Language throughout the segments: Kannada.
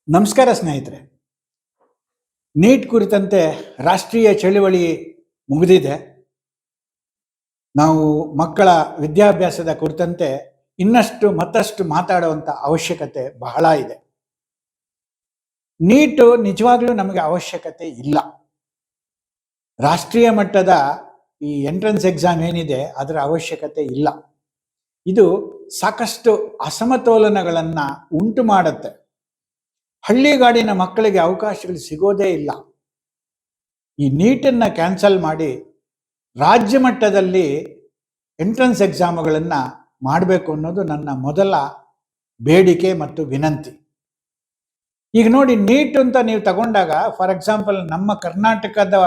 ನಮಸ್ಕಾರ ಸ್ನೇಹಿತರೆ. ನೀಟ್ ಕುರಿತಂತೆ ರಾಷ್ಟ್ರೀಯ ಚಳುವಳಿ ಮುಗಿದಿದೆ. ನಾವು ಮಕ್ಕಳ ವಿದ್ಯಾಭ್ಯಾಸದ ಕುರಿತಂತೆ ಮತ್ತಷ್ಟು ಮಾತಾಡುವಂಥ ಅವಶ್ಯಕತೆ ಬಹಳ ಇದೆ. ನೀಟು ನಿಜವಾಗ್ಲೂ ನಮಗೆ ಅವಶ್ಯಕತೆ ಇಲ್ಲ. ರಾಷ್ಟ್ರೀಯ ಮಟ್ಟದ ಈ ಎಂಟ್ರೆನ್ಸ್ ಎಕ್ಸಾಮ್ ಏನಿದೆ ಅದರ ಅವಶ್ಯಕತೆ ಇಲ್ಲ. ಇದು ಸಾಕಷ್ಟು ಅಸಮತೋಲನಗಳನ್ನು ಉಂಟು ಮಾಡುತ್ತೆ. ಹಳ್ಳಿಗಾಡಿನ ಮಕ್ಕಳಿಗೆ ಅವಕಾಶಗಳು ಸಿಗೋದೇ ಇಲ್ಲ. ಈ ನೀಟನ್ನು ಕ್ಯಾನ್ಸಲ್ ಮಾಡಿ ರಾಜ್ಯ ಮಟ್ಟದಲ್ಲಿ ಎಂಟ್ರೆನ್ಸ್ ಎಕ್ಸಾಮ್ಗಳನ್ನು ಮಾಡಬೇಕು ಅನ್ನೋದು ನನ್ನ ಮೊದಲ ಬೇಡಿಕೆ ಮತ್ತು ವಿನಂತಿ. ಈಗ ನೋಡಿ, ನೀಟ್ ಅಂತ ನೀವು ತಗೊಂಡಾಗ, ಫಾರ್ ಎಕ್ಸಾಂಪಲ್ ನಮ್ಮ ಕರ್ನಾಟಕದ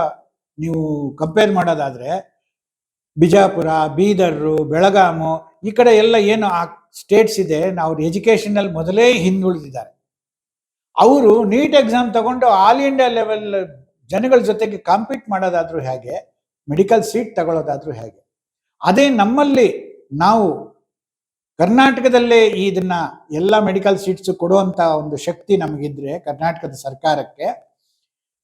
ನೀವು ಕಂಪೇರ್ ಮಾಡೋದಾದ್ರೆ ಬಿಜಾಪುರ, ಬೀದರು, ಬೆಳಗಾಮು ಈ ಕಡೆ ಎಲ್ಲ ಏನು ಆ ಸ್ಟೇಟ್ಸ್ ಇದೆ, ಅವ್ರ ಎಜುಕೇಷನಲ್ಲಿ ಮೊದಲೇ ಹಿಂದುಳಿದಿದ್ದಾರೆ. ಅವರು ನೀಟ್ ಎಕ್ಸಾಮ್ ತಗೊಂಡು ಆಲ್ ಇಂಡಿಯಾ ಲೆವೆಲ್ ಜನಗಳ ಜೊತೆಗೆ ಕಾಂಪೀಟ್ ಮಾಡೋದಾದ್ರೂ ಹೇಗೆ, ಮೆಡಿಕಲ್ ಸೀಟ್ ತಗೊಳ್ಳೋದಾದ್ರೂ ಹೇಗೆ. ಅದೇ ನಮ್ಮಲ್ಲಿ ನಾವು ಕರ್ನಾಟಕದಲ್ಲೇ ಇದನ್ನ ಎಲ್ಲ ಮೆಡಿಕಲ್ ಸೀಟ್ಸ್ ಕೊಡುವಂತ ಒಂದು ಶಕ್ತಿ ನಮಗಿದ್ರೆ ಕರ್ನಾಟಕದ ಸರ್ಕಾರಕ್ಕೆ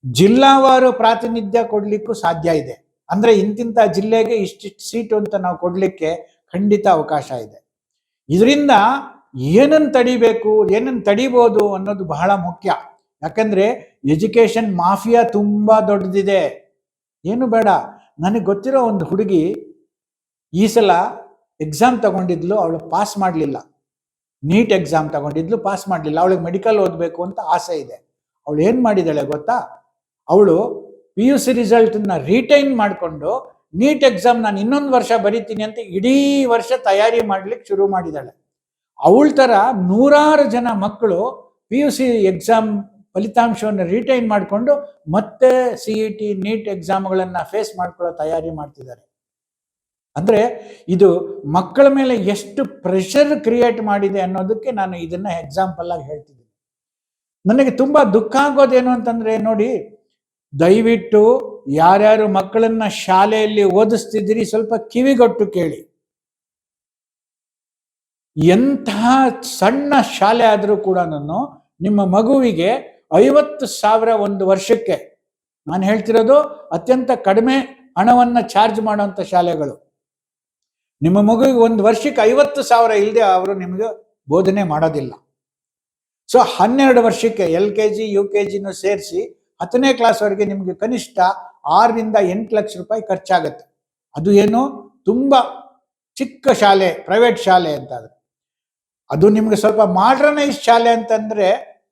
ಜಿಲ್ಲಾವಾರು ಪ್ರಾತಿನಿಧ್ಯ ಕೊಡ್ಲಿಕ್ಕೂ ಸಾಧ್ಯ ಇದೆ. ಅಂದ್ರೆ ಇಂತಿಂತ ಜಿಲ್ಲೆಗೆ ಇಷ್ಟಿಷ್ಟು ಸೀಟು ಅಂತ ನಾವು ಕೊಡ್ಲಿಕ್ಕೆ ಖಂಡಿತ ಅವಕಾಶ ಇದೆ. ಇದರಿಂದ ಏನನ್ನು ತಡಿಬೇಕು, ಏನನ್ನು ತಡಿಬೋದು ಅನ್ನೋದು ಬಹಳ ಮುಖ್ಯ. ಯಾಕಂದ್ರೆ ಎಜುಕೇಶನ್ ಮಾಫಿಯಾ ತುಂಬಾ ದೊಡ್ಡದಿದೆ. ಏನು ಬೇಡ, ನನಗೆ ಗೊತ್ತಿರೋ ಒಂದು ಹುಡುಗಿ ಈ ಸಲ ಎಕ್ಸಾಮ್ ತಗೊಂಡಿದ್ಲು, ಅವಳು ಪಾಸ್ ಮಾಡಲಿಲ್ಲ. ನೀಟ್ ಎಕ್ಸಾಮ್ ತಗೊಂಡಿದ್ಲು, ಪಾಸ್ ಮಾಡಲಿಲ್ಲ. ಅವಳಿಗೆ ಮೆಡಿಕಲ್ ಓದಬೇಕು ಅಂತ ಆಸೆ ಇದೆ. ಅವಳು ಏನು ಮಾಡಿದಾಳೆ ಗೊತ್ತಾ? ಅವಳು PUC ರಿಸಲ್ಟನ್ನ ರಿಟೈನ್ ಮಾಡಿಕೊಂಡು ನೀಟ್ ಎಕ್ಸಾಮ್ ನಾನು ಇನ್ನೊಂದು ವರ್ಷ ಬರೀತೀನಿ ಅಂತ ಇಡೀ ವರ್ಷ ತಯಾರಿ ಮಾಡ್ಲಿಕ್ಕೆ ಶುರು ಮಾಡಿದಾಳೆ. ಅವಳ ಥರ ನೂರಾರು ಜನ ಮಕ್ಕಳು PUC ಎಕ್ಸಾಮ್ ಫಲಿತಾಂಶವನ್ನು ರಿಟೈನ್ ಮಾಡಿಕೊಂಡು ಮತ್ತೆ CET ನೀಟ್ ಎಕ್ಸಾಮ್ಗಳನ್ನು ಫೇಸ್ ಮಾಡ್ಕೊಳ್ಳೋ ತಯಾರಿ ಮಾಡ್ತಿದ್ದಾರೆ. ಅಂದರೆ ಇದು ಮಕ್ಕಳ ಮೇಲೆ ಎಷ್ಟು ಪ್ರೆಷರ್ ಕ್ರಿಯೇಟ್ ಮಾಡಿದೆ ಅನ್ನೋದಕ್ಕೆ ನಾನು ಇದನ್ನ ಎಕ್ಸಾಂಪಲ್ ಆಗಿ ಹೇಳ್ತಿದ್ದೀನಿ. ನನಗೆ ತುಂಬ ದುಃಖ ಆಗೋದೇನು ಅಂತಂದ್ರೆ, ನೋಡಿ, ದಯವಿಟ್ಟು ಯಾರ್ಯಾರು ಮಕ್ಕಳನ್ನ ಶಾಲೆಯಲ್ಲಿ ಓದಿಸ್ತಿದ್ದೀರಿ ಸ್ವಲ್ಪ ಕಿವಿಗೊಟ್ಟು ಕೇಳಿ. ಎಂತಹ ಸಣ್ಣ ಶಾಲೆ ಆದರೂ ಕೂಡ ನಿಮ್ಮ ಮಗುವಿಗೆ 50,000 ಒಂದು ವರ್ಷಕ್ಕೆ, ನಾನು ಹೇಳ್ತಿರೋದು ಅತ್ಯಂತ ಕಡಿಮೆ ಹಣವನ್ನ ಚಾರ್ಜ್ ಮಾಡುವಂಥ ಶಾಲೆಗಳು. ನಿಮ್ಮ ಮಗುವಿಗೆ ಒಂದು ವರ್ಷಕ್ಕೆ 50,000 ಇಲ್ಲದೆ ಅವರು ನಿಮಗೆ ಬೋಧನೆ ಮಾಡೋದಿಲ್ಲ. ಸೊ 12 ವರ್ಷಕ್ಕೆ LKG UKGನೂ ಸೇರಿಸಿ 10ನೇ ಕ್ಲಾಸ್ವರೆಗೆ ನಿಮಗೆ ಕನಿಷ್ಠ 6ರಿಂದ 8 ಲಕ್ಷ ರೂಪಾಯಿ ಖರ್ಚಾಗತ್ತೆ. ಅದು ಏನು ತುಂಬ ಚಿಕ್ಕ ಶಾಲೆ, ಪ್ರೈವೇಟ್ ಶಾಲೆ ಅಂತಾದ್ರೆ. ಅದು ನಿಮ್ಗೆ ಸ್ವಲ್ಪ ಮಾಡ್ರನೈಸ್ ಶಾಲೆ ಅಂತಂದ್ರೆ,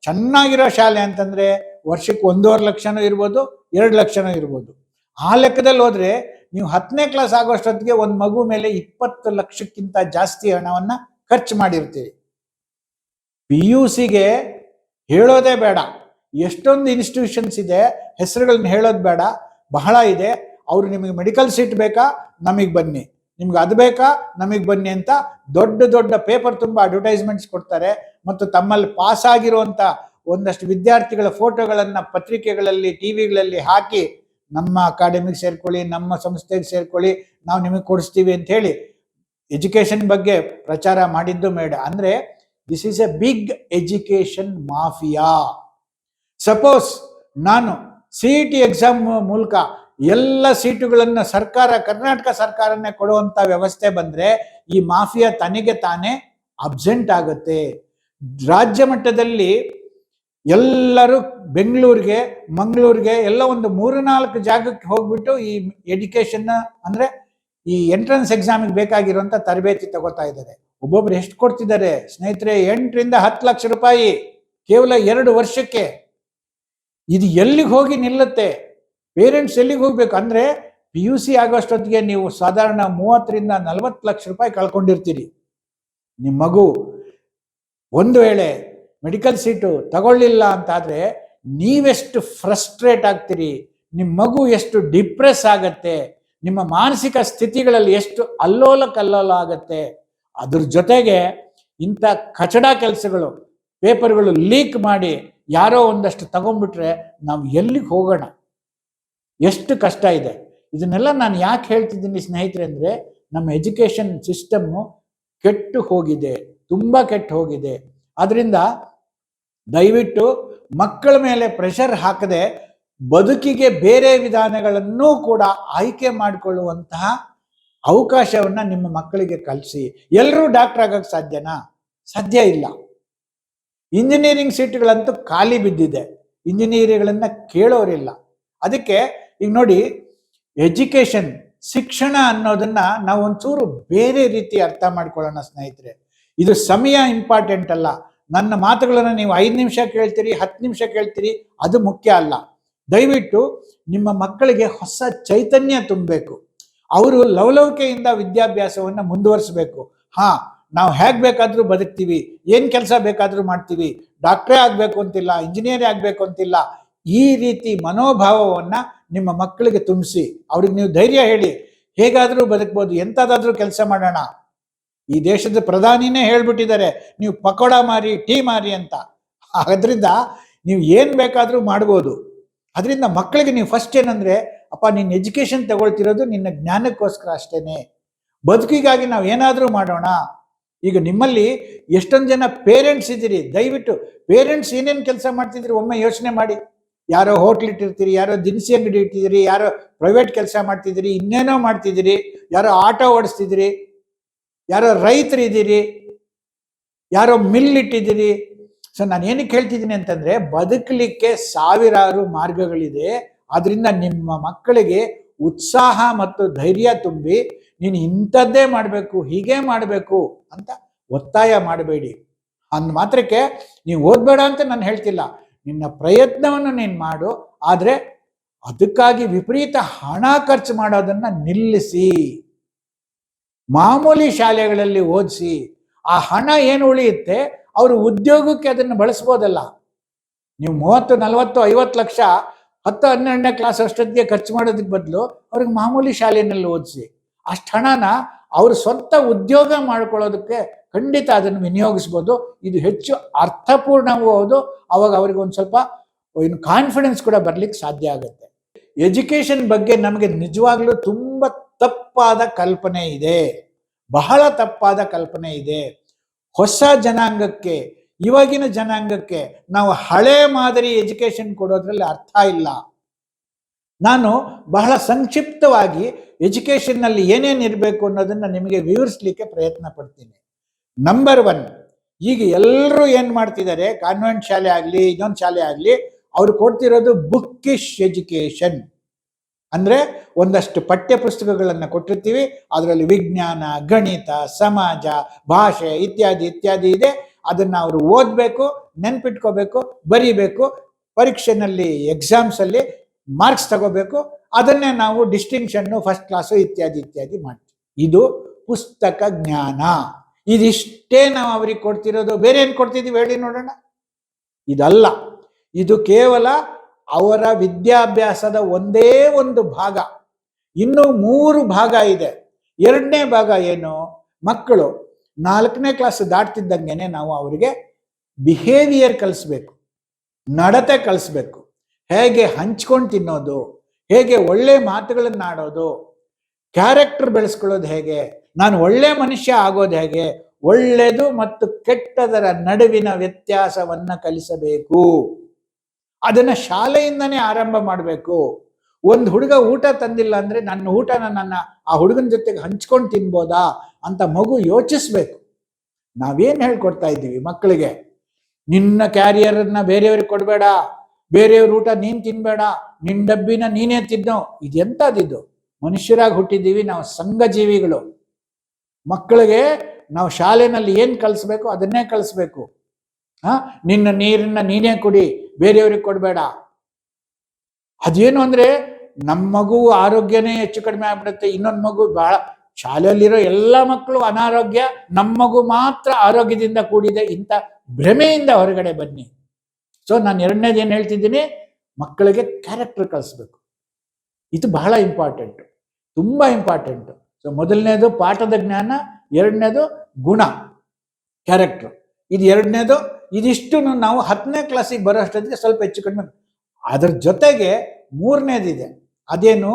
ಚೆನ್ನಾಗಿರೋ ಶಾಲೆ ಅಂತಂದ್ರೆ ವರ್ಷಕ್ಕೆ 1.5 ಲಕ್ಷನೂ ಇರ್ಬೋದು, 2 ಲಕ್ಷನೂ ಇರ್ಬೋದು. ಆ ಲೆಕ್ಕದಲ್ಲಿ ಹೋದ್ರೆ ನೀವು 10ನೇ ಕ್ಲಾಸ್ ಆಗೋಷ್ಟೊತ್ತಿಗೆ ಒಂದು ಮಗು ಮೇಲೆ 20 ಲಕ್ಷಕ್ಕಿಂತ ಜಾಸ್ತಿ ಹಣವನ್ನ ಖರ್ಚು ಮಾಡಿರ್ತೀರಿ. PUCಗೆ ಹೇಳೋದೇ ಬೇಡ, ಎಷ್ಟೊಂದು ಇನ್ಸ್ಟಿಟ್ಯೂಷನ್ಸ್ ಇದೆ, ಹೆಸರುಗಳನ್ನ ಹೇಳೋದು ಬೇಡ, ಬಹಳ ಇದೆ. ಅವರು ನಿಮಗೆ ಮೆಡಿಕಲ್ ಸೀಟ್ ಬೇಕಾ, ನಮಗೆ ಬನ್ನಿ, ನಿಮ್ಗೆ ಅದು ಬೇಕಾ, ನಮಗೆ ಬನ್ನಿ ಅಂತ ದೊಡ್ಡ ದೊಡ್ಡ ಪೇಪರ್ ತುಂಬ ಅಡ್ವರ್ಟೈಸ್ಮೆಂಟ್ಸ್ ಕೊಡ್ತಾರೆ. ಮತ್ತು ತಮ್ಮಲ್ಲಿ ಪಾಸ್ ಆಗಿರುವಂಥ ಒಂದಷ್ಟು ವಿದ್ಯಾರ್ಥಿಗಳ ಫೋಟೋಗಳನ್ನು ಪತ್ರಿಕೆಗಳಲ್ಲಿ, ಟಿವಿಗಳಲ್ಲಿ ಹಾಕಿ ನಮ್ಮ ಅಕಾಡೆಮಿಗೆ ಸೇರ್ಕೊಳ್ಳಿ, ನಮ್ಮ ಸಂಸ್ಥೆಗೆ ಸೇರ್ಕೊಳ್ಳಿ, ನಾವು ನಿಮಗೆ ಕೊಡಿಸ್ತೀವಿ ಅಂತ ಹೇಳಿ ಎಜುಕೇಶನ್ ಬಗ್ಗೆ ಪ್ರಚಾರ ಮಾಡಿದ್ದು ಮೇಡ. ಅಂದರೆ this is a big education mafia. Suppose ನಾನು CET ಎಕ್ಸಾಮ್ ಮೂಲಕ ಎಲ್ಲ ಸೀಟುಗಳನ್ನು ಕರ್ನಾಟಕ ಸರ್ಕಾರನೇ ಕೊಡುವಂತ ವ್ಯವಸ್ಥೆ ಬಂದ್ರೆ ಈ ಮಾಫಿಯಾ ತನಗೆ ತಾನೇ ಅಬ್ಸೆಂಟ್ ಆಗುತ್ತೆ. ರಾಜ್ಯ ಮಟ್ಟದಲ್ಲಿ ಎಲ್ಲರೂ ಬೆಂಗಳೂರಿಗೆ, ಮಂಗಳೂರಿಗೆ ಎಲ್ಲ ಒಂದು 3-4 ಜಾಗಕ್ಕೆ ಹೋಗ್ಬಿಟ್ಟು ಈ ಎಜುಕೇಶನ್ ಅಂದ್ರೆ ಈ ಎಂಟ್ರೆನ್ಸ್ ಎಕ್ಸಾಮಿಗೆ ಬೇಕಾಗಿರುವಂತ ತರಬೇತಿ ತಗೋತಾ ಇದ್ದಾರೆ. ಒಬ್ಬೊಬ್ರು ಎಷ್ಟು ಕೊಡ್ತಿದ್ದಾರೆ ಸ್ನೇಹಿತರೆ? 8ರಿಂದ 10 ಲಕ್ಷ ರೂಪಾಯಿ ಕೇವಲ 2 ವರ್ಷಕ್ಕೆ. ಇದು ಎಲ್ಲಿಗೆ ಹೋಗಿ ನಿಲ್ಲುತ್ತೆ? ಪೇರೆಂಟ್ಸ್ ಎಲ್ಲಿಗೆ ಹೋಗ್ಬೇಕು? ಅಂದ್ರೆ PUC ಆಗೋಷ್ಟೊತ್ತಿಗೆ ನೀವು ಸಾಧಾರಣ 30ರಿಂದ 40 ಲಕ್ಷ ರೂಪಾಯಿ ಕಳ್ಕೊಂಡಿರ್ತೀರಿ. ನಿಮ್ಮ ಮಗು ಒಂದು ವೇಳೆ ಮೆಡಿಕಲ್ ಸೀಟು ತಗೊಳ್ಳಿಲ್ಲ ಅಂತಾದ್ರೆ ನೀವೆಷ್ಟು ಫ್ರಸ್ಟ್ರೇಟ್ ಆಗ್ತೀರಿ, ನಿಮ್ಮ ಮಗು ಎಷ್ಟು ಡಿಪ್ರೆಸ್ ಆಗತ್ತೆ, ನಿಮ್ಮ ಮಾನಸಿಕ ಸ್ಥಿತಿಗಳಲ್ಲಿ ಎಷ್ಟು ಅಲ್ಲೋಲ ಕಲ್ಲೋಲ ಆಗತ್ತೆ. ಅದ್ರ ಜೊತೆಗೆ ಇಂಥ ಕಚಡ ಕೆಲಸಗಳು, ಪೇಪರ್ಗಳು ಲೀಕ್ ಮಾಡಿ ಯಾರೋ ಒಂದಷ್ಟು ತಗೊಂಡ್ಬಿಟ್ರೆ ನಾವು ಎಲ್ಲಿಗೆ ಹೋಗೋಣ? ಎಷ್ಟು ಕಷ್ಟ ಇದೆ. ಇದನ್ನೆಲ್ಲ ನಾನು ಯಾಕೆ ಹೇಳ್ತಿದ್ದೀನಿ ಸ್ನೇಹಿತರೆ ಅಂದರೆ, ನಮ್ಮ ಎಜುಕೇಷನ್ ಸಿಸ್ಟಮ್ಮು ಕೆಟ್ಟು ಹೋಗಿದೆ, ತುಂಬ ಕೆಟ್ಟು ಹೋಗಿದೆ. ಅದರಿಂದ ದಯವಿಟ್ಟು ಮಕ್ಕಳ ಮೇಲೆ ಪ್ರೆಷರ್ ಹಾಕದೆ ಬದುಕಿಗೆ ಬೇರೆ ವಿಧಾನಗಳನ್ನೂ ಕೂಡ ಆಯ್ಕೆ ಮಾಡಿಕೊಳ್ಳುವಂತಹ ಅವಕಾಶವನ್ನ ನಿಮ್ಮ ಮಕ್ಕಳಿಗೆ ಕಲಿಸಿ. ಎಲ್ಲರೂ ಡಾಕ್ಟರ್ ಆಗಕ್ಕೆ ಸಾಧ್ಯನಾ? ಸಾಧ್ಯ ಇಲ್ಲ. ಇಂಜಿನಿಯರಿಂಗ್ ಸೀಟ್ಗಳಂತೂ ಖಾಲಿ ಬಿದ್ದಿದೆ, ಇಂಜಿನಿಯರಿಂಗ್ಗಳನ್ನ ಕೇಳೋರಿಲ್ಲ. ಅದಕ್ಕೆ ಈಗ ನೋಡಿ, ಎಜುಕೇಶನ್, ಶಿಕ್ಷಣ ಅನ್ನೋದನ್ನ ನಾವು ಒಂಚೂರು ಬೇರೆ ರೀತಿ ಅರ್ಥ ಮಾಡ್ಕೊಳ್ಳೋಣ ಸ್ನೇಹಿತರೆ. ಇದು ಸಮಯ ಇಂಪಾರ್ಟೆಂಟ್ ಅಲ್ಲ. ನನ್ನ ಮಾತುಗಳನ್ನು ನೀವು 5 ನಿಮಿಷ ಕೇಳ್ತೀರಿ, 10 ನಿಮಿಷ ಕೇಳ್ತೀರಿ, ಅದು ಮುಖ್ಯ ಅಲ್ಲ. ದಯವಿಟ್ಟು ನಿಮ್ಮ ಮಕ್ಕಳಿಗೆ ಹೊಸ ಚೈತನ್ಯ ತುಂಬಬೇಕು. ಅವರು ಲವಲವಿಕೆಯಿಂದ ವಿದ್ಯಾಭ್ಯಾಸವನ್ನು ಮುಂದುವರಿಸಬೇಕು. ನಾವು ಹೇಗೆ ಬೇಕಾದ್ರೂ ಬದುಕ್ತೀವಿ, ಏನ್ ಕೆಲಸ ಬೇಕಾದ್ರೂ ಮಾಡ್ತೀವಿ, ಡಾಕ್ಟ್ರೇ ಆಗ್ಬೇಕು ಅಂತಿಲ್ಲ, ಇಂಜಿನಿಯರೇ ಆಗ್ಬೇಕು ಅಂತಿಲ್ಲ. ಈ ರೀತಿ ಮನೋಭಾವವನ್ನ ನಿಮ್ಮ ಮಕ್ಕಳಿಗೆ ತುಂಬಿಸಿ ಅವ್ರಿಗೆ ನೀವು ಧೈರ್ಯ ಹೇಳಿ, ಹೇಗಾದ್ರೂ ಬದುಕ್ಬೋದು, ಎಂಥದಾದ್ರೂ ಕೆಲಸ ಮಾಡೋಣ. ಈ ದೇಶದ ಪ್ರಧಾನಿನೇ ಹೇಳ್ಬಿಟ್ಟಿದ್ದಾರೆ, ನೀವು ಪಕೋಡ ಮಾರಿ, ಟೀ ಮಾರಿ ಅಂತ. ಅದರಿಂದ ನೀವು ಏನ್ ಬೇಕಾದ್ರೂ ಮಾಡ್ಬೋದು. ಅದರಿಂದ ಮಕ್ಕಳಿಗೆ ನೀವು ಫಸ್ಟ್ ಏನಂದ್ರೆ, ಅಪ್ಪ ನಿನ್ನ ಎಜುಕೇಶನ್ ತಗೊಳ್ತಿರೋದು ನಿನ್ನ ಜ್ಞಾನಕ್ಕೋಸ್ಕರ ಅಷ್ಟೇನೆ, ಬದುಕಿಗಾಗಿ ನಾವು ಏನಾದ್ರೂ ಮಾಡೋಣ. ಈಗ ನಿಮ್ಮಲ್ಲಿ ಎಷ್ಟೊಂದು ಜನ ಪೇರೆಂಟ್ಸ್ ಇದ್ದೀರಿ, ದಯವಿಟ್ಟು ಪೇರೆಂಟ್ಸ್ ಏನೇನು ಕೆಲಸ ಮಾಡ್ತಿದ್ದೀರಿ ಒಮ್ಮೆ ಯೋಚನೆ ಮಾಡಿ. ಯಾರೋ ಹೋಟ್ಲ್ ಇಟ್ಟಿರ್ತೀರಿ, ಯಾರೋ ದಿನಸಿ ಅಂಗಡಿ ಇಟ್ಟಿದ್ದೀರಿ, ಯಾರೋ ಪ್ರೈವೇಟ್ ಕೆಲಸ ಮಾಡ್ತಿದ್ದೀರಿ, ಇನ್ನೇನೋ ಮಾಡ್ತಿದ್ದೀರಿ, ಯಾರೋ ಆಟೋ ಓಡಿಸ್ತಿದ್ದೀರಿ, ಯಾರೋ ರೈತರಿದ್ದೀರಿ, ಯಾರೋ ಮಿಲ್ ಇಟ್ಟಿದ್ದೀರಿ. ಸೊ ನಾನು ಏನಕ್ಕೆ ಹೇಳ್ತಿದ್ದೀನಿ ಅಂತಂದ್ರೆ, ಬದುಕಲಿಕ್ಕೆ ಸಾವಿರಾರು ಮಾರ್ಗಗಳಿದೆ. ಆದ್ರಿಂದ ನಿಮ್ಮ ಮಕ್ಕಳಿಗೆ ಉತ್ಸಾಹ ಮತ್ತು ಧೈರ್ಯ ತುಂಬಿ, ನೀನು ಇಂಥದ್ದೇ ಮಾಡಬೇಕು, ಹೀಗೆ ಮಾಡಬೇಕು ಅಂತ ಒತ್ತಾಯ ಮಾಡಬೇಡಿ. ಅಂದ ಮಾತ್ರಕ್ಕೆ ನೀವು ಓದ್ಬೇಡ ಅಂತ ನಾನು ಹೇಳ್ತಿಲ್ಲ, ನಿನ್ನ ಪ್ರಯತ್ನವನ್ನು ನೀನು ಮಾಡು. ಆದ್ರೆ ಅದಕ್ಕಾಗಿ ವಿಪರೀತ ಹಣ ಖರ್ಚು ಮಾಡೋದನ್ನ ನಿಲ್ಲಿಸಿ. ಮಾಮೂಲಿ ಶಾಲೆಗಳಲ್ಲಿ ಓದಿಸಿ, ಆ ಹಣ ಏನು ಉಳಿಯುತ್ತೆ ಅವರು ಉದ್ಯೋಗಕ್ಕೆ ಅದನ್ನು ಬಳಸ್ಬೋದಲ್ಲ. ನೀವು 30, 40, 50 ಲಕ್ಷ 10, 12ನೇ ಕ್ಲಾಸ್ ಅಷ್ಟೊತ್ತಿಗೆ ಖರ್ಚು ಮಾಡೋದಕ್ಕೆ ಬದಲು ಅವ್ರಿಗೆ ಮಾಮೂಲಿ ಶಾಲೆಯಲ್ಲಿ ಓದಿಸಿ. ಅಷ್ಟು ಹಣನ ಅವರು ಸ್ವಂತ ಉದ್ಯೋಗ ಮಾಡ್ಕೊಳ್ಳೋದಕ್ಕೆ ಖಂಡಿತ ಅದನ್ನು ವಿನಿಯೋಗಿಸ್ಬೋದು. ಇದು ಹೆಚ್ಚು ಅರ್ಥಪೂರ್ಣವೂ ಹೌದು. ಅವಾಗ ಅವ್ರಿಗೆ ಒಂದು ಸ್ವಲ್ಪ ಕಾನ್ಫಿಡೆನ್ಸ್ ಕೂಡ ಬರ್ಲಿಕ್ಕೆ ಸಾಧ್ಯ ಆಗುತ್ತೆ. ಎಜುಕೇಶನ್ ಬಗ್ಗೆ ನಮಗೆ ನಿಜವಾಗ್ಲೂ ತುಂಬ ತಪ್ಪಾದ ಕಲ್ಪನೆ ಇದೆ, ಬಹಳ ತಪ್ಪಾದ ಕಲ್ಪನೆ ಇದೆ. ಹೊಸ ಜನಾಂಗಕ್ಕೆ, ಇವಾಗಿನ ಜನಾಂಗಕ್ಕೆ ನಾವು ಹಳೆ ಮಾದರಿ ಎಜುಕೇಶನ್ ಕೊಡೋದ್ರಲ್ಲಿ ಅರ್ಥ ಇಲ್ಲ. ನಾನು ಬಹಳ ಸಂಕ್ಷಿಪ್ತವಾಗಿ ಎಜುಕೇಶನ್ನಲ್ಲಿ ಏನೇನು ಇರಬೇಕು ಅನ್ನೋದನ್ನ ನಿಮಗೆ ವಿವರಿಸಲಿಕ್ಕೆ ಪ್ರಯತ್ನ ಪಡ್ತೀನಿ. ನಂಬರ್ 1, ಈಗ ಎಲ್ಲರೂ ಏನ್ ಮಾಡ್ತಿದ್ದಾರೆ, ಕಾನ್ವೆಂಟ್ ಶಾಲೆ ಆಗಲಿ ಇನ್ನೊಂದು ಶಾಲೆ ಆಗಲಿ, ಅವ್ರು ಕೊಡ್ತಿರೋದು ಬುಕ್ಕಿಶ್ ಎಜುಕೇಶನ್. ಅಂದ್ರೆ ಒಂದಷ್ಟು ಪಠ್ಯ ಪುಸ್ತಕಗಳನ್ನು ಕೊಟ್ಟಿರ್ತೀವಿ, ಅದರಲ್ಲಿ ವಿಜ್ಞಾನ, ಗಣಿತ, ಸಮಾಜ, ಭಾಷೆ ಇತ್ಯಾದಿ ಇತ್ಯಾದಿ ಇದೆ. ಅದನ್ನ ಅವರು ಓದಬೇಕು, ನೆನ್ಪಿಟ್ಕೋಬೇಕು, ಬರೀಬೇಕು, ಪರೀಕ್ಷೆನಲ್ಲಿ ಎಕ್ಸಾಮ್ಸ್ ಅಲ್ಲಿ ಮಾರ್ಕ್ಸ್ ತಗೋಬೇಕು. ಅದನ್ನೇ ನಾವು ಡಿಸ್ಟಿಂಕ್ಷನ್ನು, ಫಸ್ಟ್ ಕ್ಲಾಸು ಇತ್ಯಾದಿ ಇತ್ಯಾದಿ ಮಾಡ್ತೀವಿ. ಇದು ಪುಸ್ತಕ ಜ್ಞಾನ. ಇದಿಷ್ಟೇ ನಾವು ಅವ್ರಿಗೆ ಕೊಡ್ತಿರೋದು. ಬೇರೆ ಏನು ಕೊಡ್ತಿದ್ದೀವಿ ಹೇಳಿ ನೋಡೋಣ? ಇದಲ್ಲ. ಇದು ಕೇವಲ ಅವರ ವಿದ್ಯಾಭ್ಯಾಸದ ಒಂದೇ ಒಂದು ಭಾಗ. ಇನ್ನು 3 ಭಾಗ ಇದೆ. 2ನೇ ಭಾಗ ಏನು? ಮಕ್ಕಳು 4ನೇ ಕ್ಲಾಸ್ ದಾಟ್ತಿದ್ದಂಗೆನೆ ನಾವು ಅವರಿಗೆ ಬಿಹೇವಿಯರ್ ಕಲಿಸ್ಬೇಕು, ನಡತೆ ಕಲಿಸ್ಬೇಕು. ಹೇಗೆ ಹಂಚ್ಕೊಂಡು ತಿನ್ನೋದು, ಹೇಗೆ ಒಳ್ಳೆ ಮಾತುಗಳನ್ನು ಆಡೋದು, ಕ್ಯಾರೆಕ್ಟರ್ ಬೆಳೆಸ್ಕೊಳ್ಳೋದು ಹೇಗೆ, ನಾನು ಒಳ್ಳೆ ಮನುಷ್ಯ ಆಗೋದು ಹೇಗೆ, ಒಳ್ಳೆಯದು ಮತ್ತು ಕೆಟ್ಟದರ ನಡುವಿನ ವ್ಯತ್ಯಾಸವನ್ನ ಕಲಿಸಬೇಕು. ಅದನ್ನ ಶಾಲೆಯಿಂದನೇ ಆರಂಭ ಮಾಡಬೇಕು. ಒಂದು ಹುಡುಗ ಊಟ ತಂದಿಲ್ಲ ಅಂದ್ರೆ ನನ್ನ ಊಟನ ಆ ಹುಡುಗನ ಜೊತೆಗೆ ಹಂಚ್ಕೊಂಡು ತಿನ್ಬೋದಾ ಅಂತ ಮಗು ಯೋಚಿಸ್ಬೇಕು. ನಾವೇನ್ ಹೇಳ್ಕೊಡ್ತಾ ಇದ್ದೀವಿ ಮಕ್ಕಳಿಗೆ? ನಿನ್ನ ಕ್ಯಾರಿಯರನ್ನ ಬೇರೆಯವ್ರಿಗೆ ಕೊಡಬೇಡ, ಬೇರೆಯವ್ರ ಊಟ ನೀನ್ ತಿನ್ಬೇಡ, ನಿನ್ನ ಡಬ್ಬಿನ ನೀನೇ ತಿನ್ನೋ. ಇದೆಂತದಿದು? ಮನುಷ್ಯರಾಗಿ ಹುಟ್ಟಿದ್ದೀವಿ ನಾವು, ಸಂಘ ಜೀವಿಗಳು. ಮಕ್ಕಳಿಗೆ ನಾವು ಶಾಲೆನಲ್ಲಿ ಏನ್ ಕಲಿಸ್ಬೇಕು ಅದನ್ನೇ ಕಲಿಸ್ಬೇಕು. ನಿನ್ನ ನೀರನ್ನ ನೀನೇ ಕುಡಿ, ಬೇರೆಯವ್ರಿಗೆ ಕೊಡಬೇಡ. ಅದೇನು ಅಂದ್ರೆ ನಮ್ಮ ಮಗು ಆರೋಗ್ಯನೇ ಹೆಚ್ಚು ಕಡಿಮೆ ಆಗ್ಬಿಡುತ್ತೆ, ಇನ್ನೊಂದು ಮಗು ಬಹಳ, ಶಾಲೆಯಲ್ಲಿರೋ ಎಲ್ಲ ಮಕ್ಕಳು ಅನಾರೋಗ್ಯ, ನಮ್ಮ ಮಗು ಮಾತ್ರ ಆರೋಗ್ಯದಿಂದ ಕೂಡಿದೆ, ಇಂಥ ಭ್ರಮೆಯಿಂದ ಹೊರಗಡೆ ಬನ್ನಿ. ಸೊ ನಾನು 2ನೇದು ಏನು ಹೇಳ್ತಿದ್ದೀನಿ, ಮಕ್ಕಳಿಗೆ ಕ್ಯಾರೆಕ್ಟರ್ ಕಲಿಸ್ಬೇಕು. ಇದು ಬಹಳ ಇಂಪಾರ್ಟೆಂಟ್, ತುಂಬಾ ಇಂಪಾರ್ಟೆಂಟ್. ಸೊ ಮೊದಲನೇದು ಪಾಠದ ಜ್ಞಾನ, 2ನೇದು ಗುಣ, ಕ್ಯಾರೆಕ್ಟರ್. ಇದು 2ನೇದು. ಇದಿಷ್ಟು ನಾವು 10ನೇ ಕ್ಲಾಸಿಗೆ ಬರೋ ಅಷ್ಟೊತ್ತಿಗೆ ಸ್ವಲ್ಪ ಹೆಚ್ಚು ಕಡಿಮೆ. ಅದ್ರ ಜೊತೆಗೆ 3ನೇದಿದೆ. ಅದೇನು?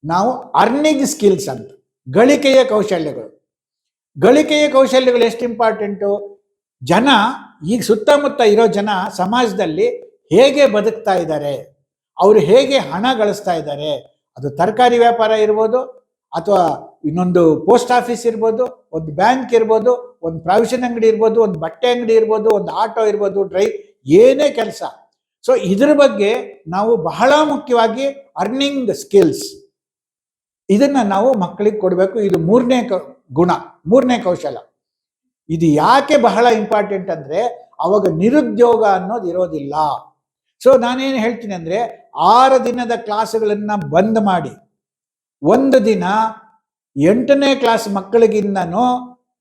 ನಾವು ಅರ್ನಿಂಗ್ ಸ್ಕಿಲ್ಸ್ ಅಂತ, ಗಳಿಕೆಯ ಕೌಶಲ್ಯಗಳು. ಗಳಿಕೆಯ ಕೌಶಲ್ಯಗಳು ಎಷ್ಟು ಇಂಪಾರ್ಟೆಂಟು? ಜನ ಈಗ ಸುತ್ತಮುತ್ತ ಇರೋ ಜನ ಸಮಾಜದಲ್ಲಿ ಹೇಗೆ ಬದುಕ್ತಾ ಇದ್ದಾರೆ, ಅವರು ಹೇಗೆ ಹಣ ಗಳಿಸ್ತಾ ಇದ್ದಾರೆ. ಅದು ತರಕಾರಿ ವ್ಯಾಪಾರ ಇರ್ಬೋದು, ಅಥವಾ ಇನ್ನೊಂದು ಪೋಸ್ಟ್ ಆಫೀಸ್ ಇರ್ಬೋದು, ಒಂದು ಬ್ಯಾಂಕ್ ಇರ್ಬೋದು, ಒಂದು ಪ್ರಾವಿಷನ್ ಅಂಗಡಿ ಇರ್ಬೋದು, ಒಂದು ಬಟ್ಟೆ ಅಂಗಡಿ ಇರ್ಬೋದು, ಒಂದು ಆಟೋ ಇರ್ಬೋದು, ಏನೇ ಕೆಲಸ. ಸೊ ಇದ್ರ ಬಗ್ಗೆ ನಾವು ಬಹಳ ಮುಖ್ಯವಾಗಿ ಅರ್ನಿಂಗ್ ಸ್ಕಿಲ್ಸ್ ಇದನ್ನ ನಾವು ಮಕ್ಕಳಿಗೆ ಕೊಡಬೇಕು. ಇದು ಮೂರನೇ ಗುಣ, ಮೂರನೇ ಕೌಶಲ. ಇದು ಯಾಕೆ ಬಹಳ ಇಂಪಾರ್ಟೆಂಟ್ ಅಂದ್ರೆ ಅವಾಗ ನಿರುದ್ಯೋಗ ಅನ್ನೋದು ಇರೋದಿಲ್ಲ. ಸೊ ನಾನೇನು ಹೇಳ್ತೀನಿ ಅಂದ್ರೆ 6 ದಿನದ ಕ್ಲಾಸ್ಗಳನ್ನ ಬಂದ್ ಮಾಡಿ ಒಂದು ದಿನ 8ನೇ ಕ್ಲಾಸ್ ಮಕ್ಕಳಿಗಿಂದನೂ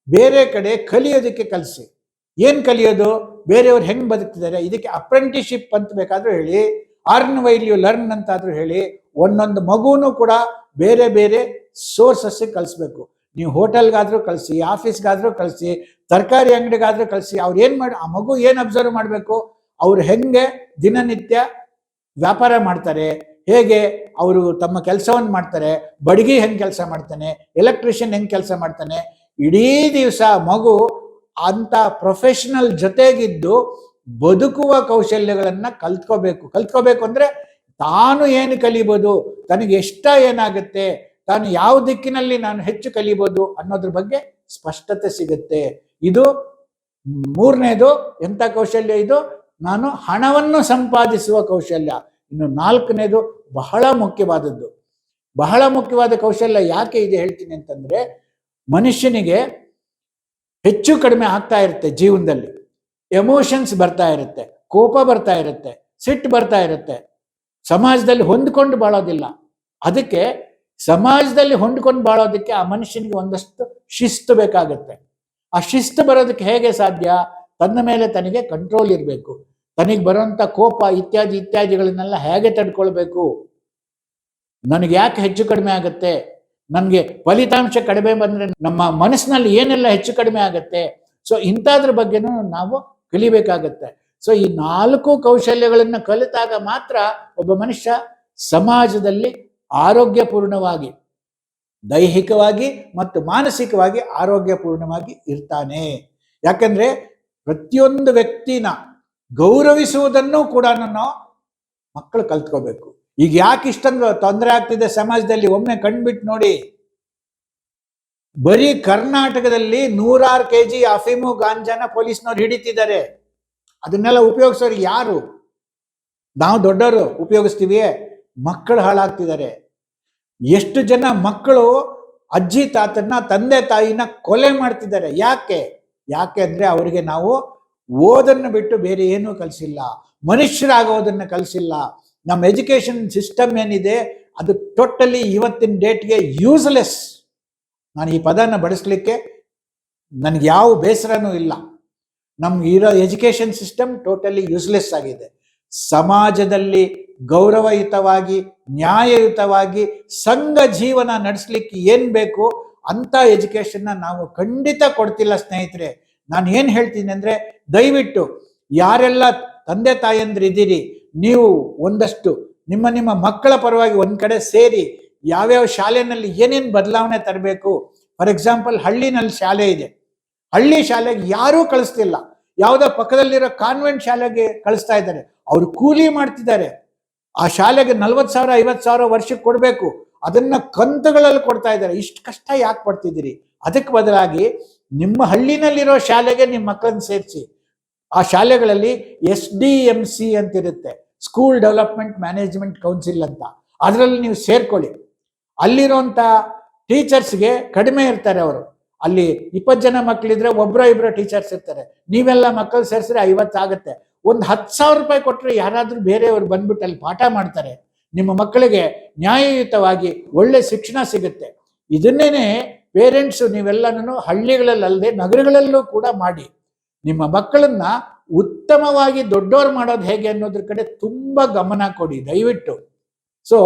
ಬೇರೆ ಕಡೆ ಕಲಿಯೋದಕ್ಕೆ ಕಲಿಸಿ. ಏನ್ ಕಲಿಯೋದು, ಬೇರೆಯವ್ರು ಹೆಂಗ್ ಬದುಕ್ತಿದ್ದಾರೆ, ಇದಕ್ಕೆ ಅಪ್ರೆಂಟಿಸ್ಶಿಪ್ ಅಂತ ಬೇಕಾದ್ರೂ ಹೇಳಿ, ಅರ್ನ್ ವೈಲ್ ಯು ಲರ್ನ್ ಅಂತಾದ್ರೂ ಹೇಳಿ. ಒಂದೊಂದು ಮಗುನು ಕೂಡ ಬೇರೆ ಬೇರೆ ಸೋರ್ಸಸ್ ಕಲಿಸ್ಬೇಕು. ನೀವು ಹೋಟೆಲ್ಗಾದ್ರೂ ಕಳಿಸಿ, ಆಫೀಸ್ಗಾದ್ರೂ ಕಳಿಸಿ, ತರಕಾರಿ ಅಂಗಡಿಗಾದ್ರೂ ಕಳಿಸಿ. ಅವ್ರು ಏನ್ ಮಾಡಿ, ಆ ಮಗು ಏನ್ ಅಬ್ಸರ್ವ್ ಮಾಡಬೇಕು, ಅವ್ರು ಹೆಂಗೆ ದಿನನಿತ್ಯ ವ್ಯಾಪಾರ ಮಾಡ್ತಾರೆ, ಹೇಗೆ ಅವರು ತಮ್ಮ ಕೆಲಸವನ್ನು ಮಾಡ್ತಾರೆ, ಬಡಗಿ ಹೆಂಗೆ ಕೆಲಸ ಮಾಡ್ತಾನೆ, ಎಲೆಕ್ಟ್ರಿಷಿಯನ್ ಹೆಂಗೆ ಕೆಲಸ ಮಾಡ್ತಾನೆ, ಇಡೀ ದಿವಸ ಮಗು ಅಂತ ಪ್ರೊಫೆಷನಲ್ ಜೊತೆಗಿದ್ದು ಬದುಕುವ ಕೌಶಲ್ಯಗಳನ್ನ ಕಲ್ತ್ಕೋಬೇಕು ಅಂದ್ರೆ ತಾನು ಏನು ಕಲಿಬೋದು, ತನಗೆ ಇಷ್ಟ ಏನಾಗುತ್ತೆ, ತಾನು ಯಾವ ದಿಕ್ಕಿನಲ್ಲಿ ನಾನು ಹೆಚ್ಚು ಕಲಿಬೋದು ಅನ್ನೋದ್ರ ಬಗ್ಗೆ ಸ್ಪಷ್ಟತೆ ಸಿಗುತ್ತೆ. ಇದು ಮೂರನೇದು. ಎಂಥ ಕೌಶಲ್ಯ ಇದು? ನಾನು ಹಣವನ್ನು ಸಂಪಾದಿಸುವ ಕೌಶಲ್ಯ. ಇನ್ನು 4ನೇದು ಬಹಳ ಮುಖ್ಯವಾದದ್ದು, ಬಹಳ ಮುಖ್ಯವಾದ ಕೌಶಲ್ಯ. ಯಾಕೆ ಇದು ಹೇಳ್ತೀನಿ ಅಂತಂದ್ರೆ, ಮನುಷ್ಯನಿಗೆ ಹೆಚ್ಚು ಕಡಿಮೆ ಆಗ್ತಾ ಇರುತ್ತೆ ಜೀವನದಲ್ಲಿ. ಎಮೋಷನ್ಸ್ ಬರ್ತಾ ಇರುತ್ತೆ, ಕೋಪ ಬರ್ತಾ ಇರುತ್ತೆ, ಸಿಟ್ಟು ಬರ್ತಾ ಇರುತ್ತೆ, ಸಮಾಜದಲ್ಲಿ ಹೊಂದ್ಕೊಂಡು ಬಾಳೋದಿಲ್ಲ. ಅದಕ್ಕೆ ಸಮಾಜದಲ್ಲಿ ಹೊಂದ್ಕೊಂಡು ಬಾಳೋದಕ್ಕೆ ಆ ಮನುಷ್ಯನಿಗೆ ಒಂದಷ್ಟು ಶಿಸ್ತು ಬೇಕಾಗುತ್ತೆ. ಆ ಶಿಸ್ತು ಬರೋದಕ್ಕೆ ಹೇಗೆ ಸಾಧ್ಯ? ತನ್ನ ಮೇಲೆ ತನಗೆ ಕಂಟ್ರೋಲ್ ಇರಬೇಕು. ತನಗೆ ಬರುವಂತ ಕೋಪ ಇತ್ಯಾದಿಗಳನ್ನೆಲ್ಲ ಹೇಗೆ ತಡ್ಕೊಳ್ಬೇಕು, ನನಗೆ ಯಾಕೆ ಹೆಚ್ಚು ಕಡಿಮೆ ಆಗುತ್ತೆ, ನನಗೆ ಫಲಿತಾಂಶ ಕಡಿಮೆ ಬಂದ್ರೆ ನಮ್ಮ ಮನಸ್ಸಿನಲ್ಲಿ ಏನೆಲ್ಲ ಹೆಚ್ಚು ಕಡಿಮೆ ಆಗುತ್ತೆ. ಸೊ ಇಂಥದ್ರ ಬಗ್ಗೆನೂ ನಾವು ಕಲಿಬೇಕಾಗತ್ತೆ. ಸೊ ಈ 4 ಕೌಶಲ್ಯಗಳನ್ನು ಕಲಿತಾಗ ಮಾತ್ರ ಒಬ್ಬ ಮನುಷ್ಯ ಸಮಾಜದಲ್ಲಿ ಆರೋಗ್ಯಪೂರ್ಣವಾಗಿ, ದೈಹಿಕವಾಗಿ ಮತ್ತು ಮಾನಸಿಕವಾಗಿ ಆರೋಗ್ಯಪೂರ್ಣವಾಗಿ ಇರ್ತಾನೆ. ಯಾಕಂದ್ರೆ ಪ್ರತಿಯೊಂದು ವ್ಯಕ್ತಿನ ಗೌರವಿಸುವುದನ್ನು ಕೂಡ ನಾವು ಮಕ್ಕಳು ಕಲ್ತ್ಕೋಬೇಕು. ಈಗ ಯಾಕೆ ಇಷ್ಟೊಂದು ತೊಂದರೆ ಆಗ್ತಿದೆ ಸಮಾಜದಲ್ಲಿ, ಒಮ್ಮೆ ಕಣ್ಬಿಟ್ಟು ನೋಡಿ. ಬರೀ ಕರ್ನಾಟಕದಲ್ಲಿ 100 kg ಅಫೀಮು ಗಾಂಜಾನ ಪೊಲೀಸ್ನವ್ರು ಹಿಡಿತಿದ್ದಾರೆ. ಅದನ್ನೆಲ್ಲ ಉಪಯೋಗಿಸೋರು ಯಾರು? ನಾವು ದೊಡ್ಡವರು ಉಪಯೋಗಿಸ್ತೀವಿಯೇ? ಮಕ್ಕಳು ಹಾಳಾಗ್ತಿದ್ದಾರೆ. ಎಷ್ಟು ಜನ ಮಕ್ಕಳು ಅಜ್ಜಿ ತಾತನ್ನ, ತಂದೆ ತಾಯಿನ ಕೊಲೆ ಮಾಡ್ತಿದ್ದಾರೆ. ಯಾಕೆ ಅಂದ್ರೆ ಅವರಿಗೆ ನಾವು ಓದನ್ನು ಬಿಟ್ಟು ಬೇರೆ ಏನೂ ಕಲಿಸಿಲ್ಲ, ಮನುಷ್ಯರಾಗೋದನ್ನ ಕಲಿಸಿಲ್ಲ. ನಮ್ಮ ಎಜುಕೇಶನ್ ಸಿಸ್ಟಮ್ ಏನಿದೆ ಅದು ಟೋಟಲಿ ಇವತ್ತಿನ ಡೇಟ್ಗೆ ಯೂಸ್ಲೆಸ್. ನಾನು ಈ ಪದನ ಬಳಸಲಿಕ್ಕೆ ನನಗೆ ಯಾವ ಬೇಸರನೂ ಇಲ್ಲ. ನಮ್ಗೆ ಇರೋ ಎಜುಕೇಶನ್ ಸಿಸ್ಟಮ್ ಟೋಟಲಿ ಯೂಸ್ಲೆಸ್ ಆಗಿದೆ. ಸಮಾಜದಲ್ಲಿ ಗೌರವಯುತವಾಗಿ, ನ್ಯಾಯಯುತವಾಗಿ ಸಂಘ ಜೀವನ ನಡೆಸಲಿಕ್ಕೆ ಏನ್ ಬೇಕು ಅಂತ ಎಜುಕೇಶನ್ನ ನಾವು ಖಂಡಿತ ಕೊಡ್ತಿಲ್ಲ ಸ್ನೇಹಿತರೆ. ನಾನು ಏನ್ ಹೇಳ್ತೀನಿ ಅಂದ್ರೆ, ದಯವಿಟ್ಟು ಯಾರೆಲ್ಲ ತಂದೆ ತಾಯಂದ್ರಿದ್ದೀರಿ, ನೀವು ಒಂದಷ್ಟು ನಿಮ್ಮ ಮಕ್ಕಳ ಪರವಾಗಿ ಒಂದ್ ಕಡೆ ಸೇರಿ ಯಾವ್ಯಾವ ಶಾಲೆನಲ್ಲಿ ಏನೇನು ಬದಲಾವಣೆ ತರಬೇಕು. ಫಾರ್ ಎಕ್ಸಾಂಪಲ್, ಹಳ್ಳಿನಲ್ಲಿ ಶಾಲೆ ಇದೆ, ಹಳ್ಳಿ ಶಾಲೆಗೆ ಯಾರೂ ಕಳಿಸ್ತಿಲ್ಲ. ಯಾವುದೋ ಪಕ್ಕದಲ್ಲಿರೋ ಕಾನ್ವೆಂಟ್ ಶಾಲೆಗೆ ಕಳಿಸ್ತಾ ಇದ್ದಾರೆ. ಅವರು ಕೂಲಿ ಮಾಡ್ತಿದ್ದಾರೆ. ಆ ಶಾಲೆಗೆ 40,000 50,000 ವರ್ಷಕ್ಕೆ ಕೊಡಬೇಕು, ಅದನ್ನ ಕಂತುಗಳಲ್ಲಿ ಕೊಡ್ತಾ ಇದ್ದಾರೆ. ಇಷ್ಟು ಕಷ್ಟ ಯಾಕೆ ಪಡ್ತಿದ್ದೀರಿ? ಅದಕ್ಕೆ ಬದಲಾಗಿ ನಿಮ್ಮ ಹಳ್ಳಿನಲ್ಲಿರೋ ಶಾಲೆಗೆ ನಿಮ್ಮ ಮಕ್ಕಳನ್ನ ಸೇರಿಸಿ. ಆ ಶಾಲೆಗಳಲ್ಲಿ SDMC ಅಂತಿರುತ್ತೆ, ಸ್ಕೂಲ್ ಡೆವಲಪ್ಮೆಂಟ್ ಮ್ಯಾನೇಜ್ಮೆಂಟ್ ಕೌನ್ಸಿಲ್ ಅಂತ. ಅದರಲ್ಲಿ ನೀವು ಸೇರ್ಕೊಳ್ಳಿ. ಅಲ್ಲಿರುವಂತ ಟೀಚರ್ಸ್ಗೆ ಕಡಿಮೆ ಇರ್ತಾರೆ. ಅವರು ಅಲ್ಲಿ 20 ಜನ ಮಕ್ಕಳಿದ್ರೆ 1-2 ಟೀಚರ್ಸ್ ಇರ್ತಾರೆ. ನೀವೆಲ್ಲ ಮಕ್ಕಳು ಸೇರಿಸಿದ್ರೆ 50 ಆಗುತ್ತೆ. ಒಂದು 10,000 ರೂಪಾಯಿ ಕೊಟ್ಟರೆ ಯಾರಾದ್ರೂ ಬೇರೆಯವರು ಬಂದ್ಬಿಟ್ಟು ಅಲ್ಲಿ ಪಾಠ ಮಾಡ್ತಾರೆ. ನಿಮ್ಮ ಮಕ್ಕಳಿಗೆ ನ್ಯಾಯಯುತವಾಗಿ ಒಳ್ಳೆ ಶಿಕ್ಷಣ ಸಿಗುತ್ತೆ. ಇದನ್ನೇನೆ ಪೇರೆಂಟ್ಸ್ ನೀವೆಲ್ಲನೂ ಹಳ್ಳಿಗಳಲ್ಲದೆ ನಗರಗಳಲ್ಲೂ ಕೂಡ ಮಾಡಿ ನಿಮ್ಮ ಮಕ್ಕಳನ್ನ ಉತ್ತಮವಾಗಿ ದೊಡ್ಡವರು ಮಾಡೋದು ಹೇಗೆ ಅನ್ನೋದ್ರ ಕಡೆ ತುಂಬಾ ಗಮನ ಕೊಡಿ ದಯವಿಟ್ಟು. ಸೊ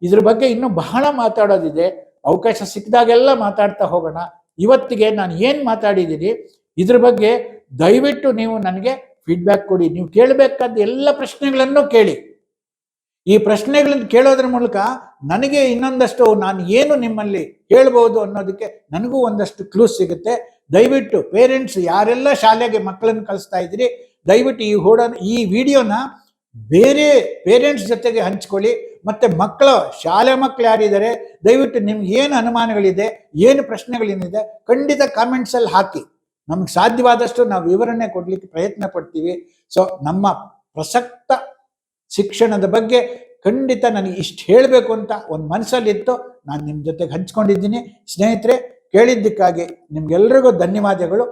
ಇದ್ರ ಬಗ್ಗೆ ಇನ್ನೂ ಬಹಳ ಮಾತಾಡೋದಿದೆ. ಅವಕಾಶ ಸಿಕ್ಕಿದಾಗೆಲ್ಲ ಮಾತಾಡ್ತಾ ಹೋಗೋಣ. ಇವತ್ತಿಗೆ ನಾನು ಏನ್ ಮಾತಾಡಿದ್ದೀನಿ ಇದ್ರ ಬಗ್ಗೆ ದಯವಿಟ್ಟು ನೀವು ನನಗೆ ಫೀಡ್ಬ್ಯಾಕ್ ಕೊಡಿ. ನೀವು ಕೇಳಬೇಕಾದ ಎಲ್ಲ ಪ್ರಶ್ನೆಗಳನ್ನು ಕೇಳಿ. ಈ ಪ್ರಶ್ನೆಗಳನ್ನು ಕೇಳೋದ್ರ ಮೂಲಕ ನನಗೆ ಇನ್ನೊಂದಷ್ಟು ನಾನು ಏನು ನಿಮ್ಮಲ್ಲಿ ಹೇಳ್ಬೋದು ಅನ್ನೋದಕ್ಕೆ ನನಗೂ ಒಂದಷ್ಟು ಕ್ಲೂಸ್ ಸಿಗುತ್ತೆ. ದಯವಿಟ್ಟು ಪೇರೆಂಟ್ಸ್ ಯಾರೆಲ್ಲ ಶಾಲೆಗೆ ಮಕ್ಕಳನ್ನು ಕಳಿಸ್ತಾ ಇದ್ದೀರಿ, ದಯವಿಟ್ಟು ಈ ವಿಡಿಯೋನ ಬೇರೆ ಪೇರೆಂಟ್ಸ್ ಜೊತೆಗೆ ಹಂಚ್ಕೊಳ್ಳಿ. ಮತ್ತೆ ಶಾಲೆ ಮಕ್ಕಳು ಯಾರಿದ್ದಾರೆ, ದಯವಿಟ್ಟು ನಿಮ್ಗೆ ಏನು ಅನುಮಾನಗಳಿದೆ, ಏನು ಪ್ರಶ್ನೆಗಳೇನಿದೆ, ಖಂಡಿತ ಕಾಮೆಂಟ್ಸ್ ಅಲ್ಲಿ ಹಾಕಿ. ನಮ್ಗೆ ಸಾಧ್ಯವಾದಷ್ಟು ನಾವು ವಿವರಣೆ ಕೊಡ್ಲಿಕ್ಕೆ ಪ್ರಯತ್ನ ಪಡ್ತೀವಿ. ಸೊ ನಮ್ಮ ಪ್ರಸಕ್ತ ಶಿಕ್ಷಣದ ಬಗ್ಗೆ ಖಂಡಿತ ನನಗೆ ಇಷ್ಟು ಹೇಳಬೇಕು ಅಂತ ಒಂದು ಮನಸ್ಸಲ್ಲಿತ್ತು. ನಾನು ನಿಮ್ಮ ಜೊತೆಗೆ ಹಂಚ್ಕೊಂಡಿದ್ದೀನಿ. ಸ್ನೇಹಿತರೆ, ಕೇಳಿದ್ದಕ್ಕಾಗಿ ನಿಮ್ಗೆಲ್ರಿಗೂ ಧನ್ಯವಾದಗಳು.